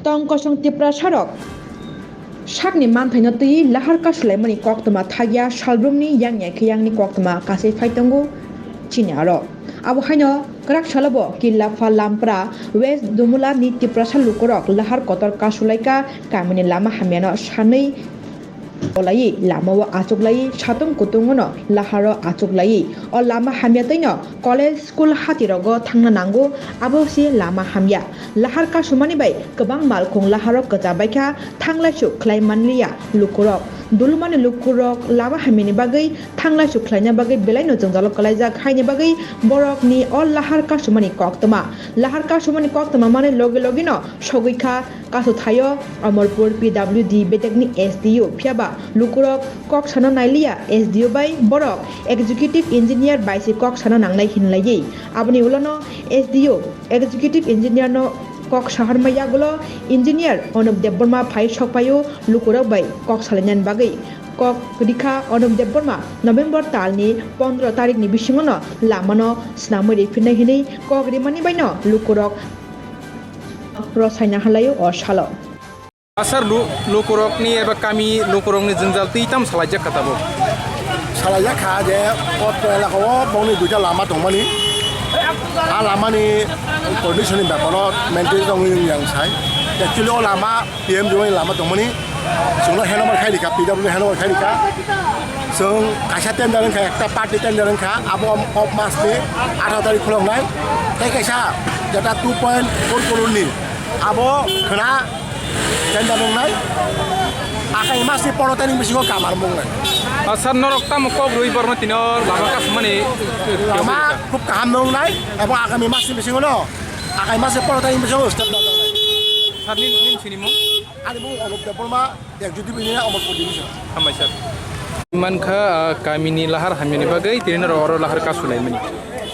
tong kosong tipra sharok sakni manphaino tui lahar ka sulaimani koktoma thagya salbrumni yang ni koktoma kasai phaitongo chini aro abo haino krak salabo killa fa lampra west dumula ni tipra salukorok lahar kotor ka sulaika kamini lama hamiano sanai olai lama wa achuklai satung kutungono laharo achuklai o lama hamya taino college school hatirogo thangna nango abo si lama hamya lahar ka sumani bai kobang malkhung laharo kajabaikha thanglaisu khlaimanliya lukurok dulumani lukurok lama hamini bagai thanglaisu khlaina bagai belaino jongjalo kalaijak haini bagai borok ni o lahar ka sumani koktoma mane loge logino sogoikha kasu thayo amorpur pwd betekni sdu phiaba lukurok kok sano nailia sdu bai borok executive engineer bai si kok sano nangnai hinlaiyei aboni ulono sdu executive engineer no kok shahar maya gulo engineer onup debborma phai sokpayo lukurok bai kok salainan bagai kok rikha onup debborma november talni 15 tarik ni bisingono lamano snamori finai hinai kok rimani baino lukurok rosaina halayo o shalo asar lukurok ni eba kami lukurok ni jenjal titam salajak katabo salajak kha je ot la ko bongni duja lama tongmani a lama ni condition ba kono maintain dong yang sai actually o lama pm joi lama tongmani sungna heno mar khai dika pw heno mar khai dika sung kaisa ten dalan kha ekta party ten dalan kha abo of mass ni 18 tarik khulong nai tai kaisa jata 2.4 crore ni abo khana ten dalan nai akai masih porotan yang bisingo kamar mong nai asar norok tam kok roi barma tinor lama kas mane lama kup kaham mong nai abo akai masih bisingo no akai masih porotan yang bisingo step dalan nai sarnin sini mo ani mo anup dapolma yak judi biniya omor podimisha hamai sar man kha kami ni lahar hamini bagai tinor oro lahar kas sulaimani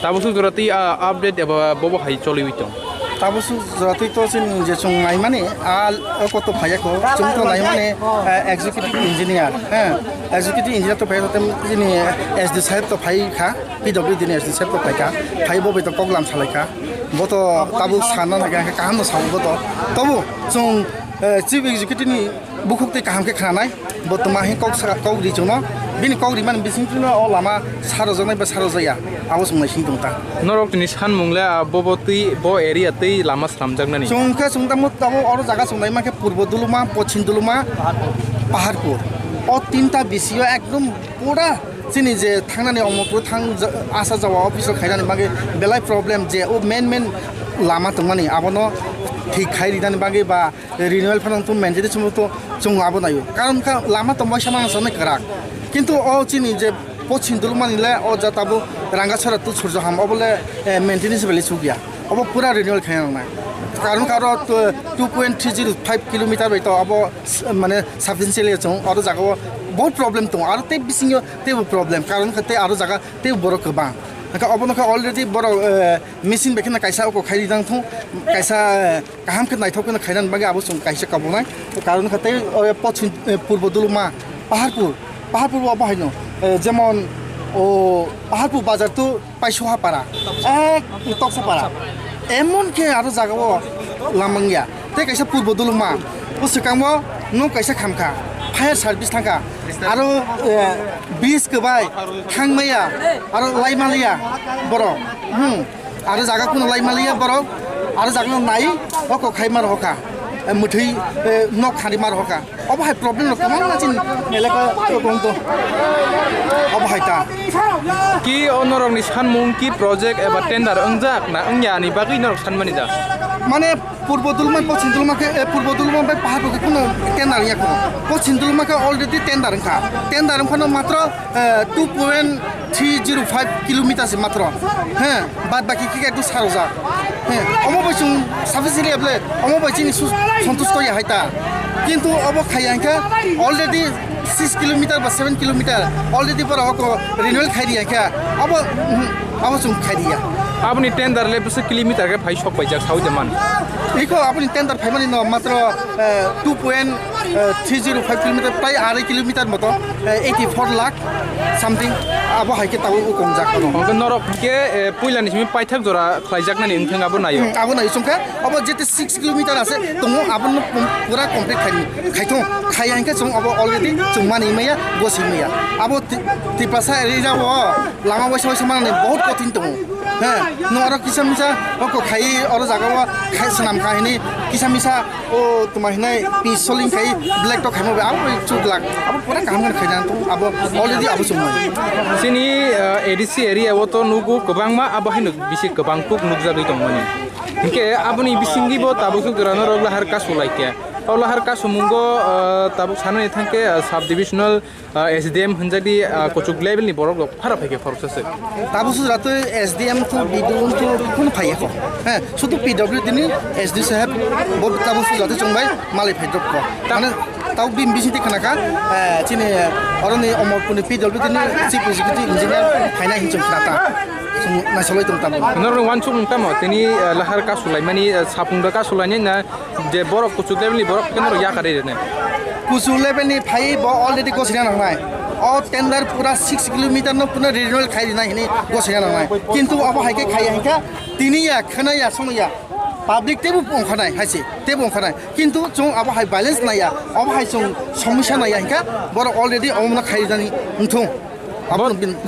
tabusu durati update eba bobo hai choli witong tabusu jati to sin je chung nai mane al ko to phaya ko chung to nai mane executive engineer executive engineer to phaya to jini sd sahib to phai kha pwd ni sd sahib to phai ka phai bo be to koglam salai ka bo to tabu sana na ka kam no sabu bo to tabu chung chief executive ni bukhuk te kaham ke khanai bo to mahi kok ri chung no bini kok ri man bising tu no o lama saro janai ba saro jaya abo sung sing tung ta norok tini san mungla bobo tui bo area tui lama slamjak nani chungkha chungta mo tabo oro jaga sungnai ma ke purbo duluma pochin duluma paharpur o tinta bisio ekdom pura chini je thangnani omopur thang asa jawa office khairani bage belai problem je o main lama tungmani abono ঠিক খাই দিদানি বাগে বা renewal fund তো maintain সময় তো চুং আবো নাইও কারণ লামা তো মই সামান সনে করাক কিন্তু ও চিনি যে পছিন দুলমানিলে ও জাতাবো রাঙ্গাছড়া তো সূর্য হাম অবলে মেনটেনেন্স বেলি সুগিয়া অব পুরা রিনিউয়াল খাই নাই কারণ 2.305 কিলোমিটার বাইতো অব মানে সাফিসিয়েন্টলি চং আর জায়গা বহুত প্রবলেম তো আর তে বিসিং তে প্রবলেম কারণ খতে আর জায়গা তে বড় কবা naka obon ka already boro machine bekena kaisa ko khairi dang thu kaisa kaham ke naithok na khairan bage abo sung kaisa kabonai karon khate pochin purbo duluma paharpur abo haino jemon o paharpur bazar tu paisoha para ek toksa para emon ke aro jagao lamangya te kaisa purbo duluma usukamo no kaisa khamka fire service thanga aro bis kebai thangmaya aro laimalia boro aro jaga kuno laimalia boro aro jaga nai oko khaimar hoka muthai nok khari mar hoka obo hai problem no kamang na chin melaka kong to obo hai ta ki onorok ni sanmung ki project eba tender angjak na angya ni bagi norok sanmani da মানে পূর্ব দুলমা পশ্চিম দুলমাকে পূর্ব দুলমা by পাহাড়কে কোনো tender ইয়া কোনো পশ্চিম দুলমাকে already tender খানো মাত্র 2.305 কিলোমিটারসে মাত্র হ্যাঁ বাদ বাকি কি একটু সারোজা হ্যাঁ অমবাইসুং সাফিসিলি এবলে অমবাইচিনি সন্তুষ্ট ইয়া হাইতা কিন্তু অব খাইয়াঙ্কা অলরেডি 6 কিলোমিটার বা 7 কিলোমিটার অলরেডি পর হক রিনিউয়াল খাই দিয়াঙ্কা অব সুং খাই দিয়া আপনি টেন্ডার লে বসে কিলোমিটার কে ফাই সক পাইজাক সাউ দেমান ইকো আপনি টেন্ডার ফাইমানি ন মাত্র 2.305 কিলোমিটার প্রায় 2.5 কিলোমিটার মতো 84 lakh something abo haike tawo ukomjak kono Mungkin norok ke puilan ini paithak jora khlaijak nani untheng abo nayo. abo nai sungka abo jete 6 kilometer ase tongo abo no pura complete khaithong khaya hingke sung abo already chungmani meya gosi meya abo tipasa area bo lama boisa boisa manane bahut kotin tongo ha no aro kisam misa ko khai aro jaga wa khai sanam kahini kisam misa o tumar hinai pisoling khai black to khai mo abo chuglak abo pura kaham khainan to abo already abo chungmani Sini ADC area woto nugu kebangma abo hinuk bisi kebangpuk nukjagui tongmani. Hingke aboni bisingi bo tabuk gerano rog lahar ka sulaike. Aw lahar ka sumungo tabuk sanani thangke sub divisional SDM hunjadi kochuk level ni borok phara pheke forces. তাবুসু রাতে SDM তো বিদুন তো কোন ফাইয়ে কো হ্যাঁ শুধু PW দিনি SD সাহেব Bob তাবুসু যাতে চংবাই মালাই ফাইদ্রপ কো মানে তাও বিম বিসিতে খানাকা চিনি অরনি অমরপুনি পিডব্লিউ দিনি চিফ এক্সিকিউটিভ ইঞ্জিনিয়ার ফাইনা হিচম খাতা নাইসলাই তং তাবু Nor wan chung tamo tini lahar ka sulaimani sapungda ka sulaini na je borok kochuk level ni borok kenor yakare ne. কুসু লেভেলনি ফাই ব অলরেডি গছিনা নাংনাই অ টেন্ডার পুরা 6 কিলোমিটার ন পুরা রিজনাল খাই দিনা হিনি গছিনা নাংনাই কিন্তু অব হাইকে খাই হাইকা তিনিয়া খানায়া সময়া পাবলিক তেবু পংখানাই হাইছে তেবু পংখানাই কিন্তু জং অব হাই ব্যালেন্স নাইয়া অব হাই জং সমস্যা নাইয়া হিকা বড় অলরেডি অমনা খাই জানি উঠুং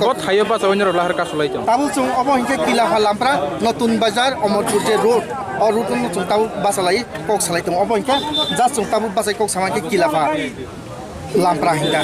Bot hayo pa sa onyor lahar ka sulai jong. তাবু চং অব হিকে কিলা হালামপ্রা নতুন বাজার অমরপুর যে রোড অ রোড ন চং তাবু বাসালাই কক সালাই তং অব হিকা যা চং তাবু বাসাই কক সামাকে কিলা ফা লামপ্রা হিকা